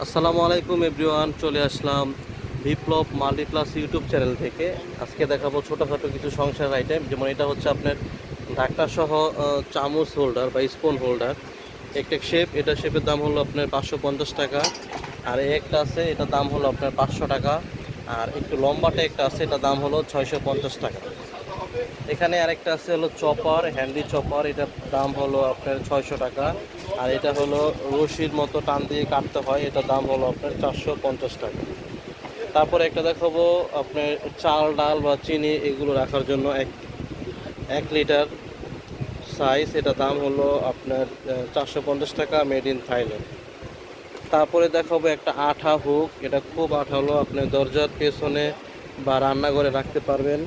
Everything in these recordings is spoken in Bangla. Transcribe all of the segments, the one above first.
আসসালামু আলাইকুম এভরিওয়ান, চলে আসলাম বিপ্লব মাল্টিপ্লাস ইউটিউব চ্যানেল থেকে। আজকে দেখাবো ছোটোখাটো কিছু সংসার আইটেম, যেমন এটা হচ্ছে আপনার ঢাকনা সহ চামচ হোল্ডার বা স্পুন হোল্ডার। একটা শেপ, এটা শেপের দাম হলো আপনার 550 টাকা। আর একটা আছে, এটার দাম হলো আপনার 500 টাকা। আর একটু লম্বাটে একটা আছে, এটার দাম হলো 650 টাকা। এখানে আরেকটা আছে হলো চপার, হ্যান্ডি চপার, এটার দাম হলো আপনার 600 টাকা। আর এটা হলো রশির মতো টান দিয়ে কাটতে হয়, এটার দাম হলো আপনার 450 টাকা। তারপরে একটা দেখাবো আপনার চাল ডাল বা চিনি এগুলো রাখার জন্য 1 লিটার সাইজ, এটা দাম হলো আপনার 450 টাকা, মেড ইন থাইল্যান্ড। তারপরে দেখাবো একটা আঠা হুক, এটা খুব আঠালো, আপনি দরজার পেছনে বা রান্নাঘরে রাখতে পারবেন।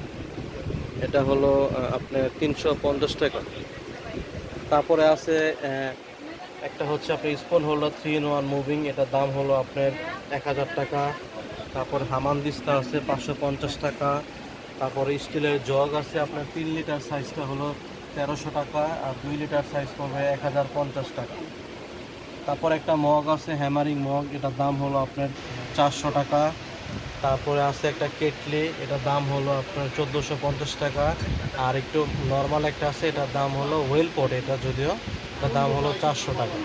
এটা হলো আপনার 350 টাকা। তারপরে আছে একটা হচ্ছে আপনার স্পুন হোল্ডার 3 in 1 মুভিং, এটার দাম হলো আপনার 1000 টাকা। তারপর হামানদিস্তা আছে 550 টাকা। তারপরে স্টিলের জগ আছে আপনার 3 লিটার সাইজটা হলো 1300 টাকা, আর 2 লিটার সাইজ পড়বে 1050 টাকা। তারপর একটা মগ আছে হ্যামারিং মগ, এটার দাম হলো আপনার 400 টাকা। তারপরে আছে একটা কেটলি, এটার দাম হলো আপনার 1450 টাকা। আর একটু নর্মাল একটা আছে, এটার দাম হলো ওয়েল পট, এটা যদিও এটার দাম হলো 400 টাকা।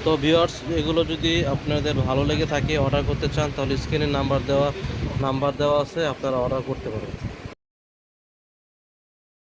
তো ভিউয়ার্স, এগুলো যদি আপনাদের ভালো লেগে থাকে, অর্ডার করতে চান, তাহলে স্ক্রিনে নাম্বার দেওয়া আছে, আপনারা অর্ডার করতে পারেন।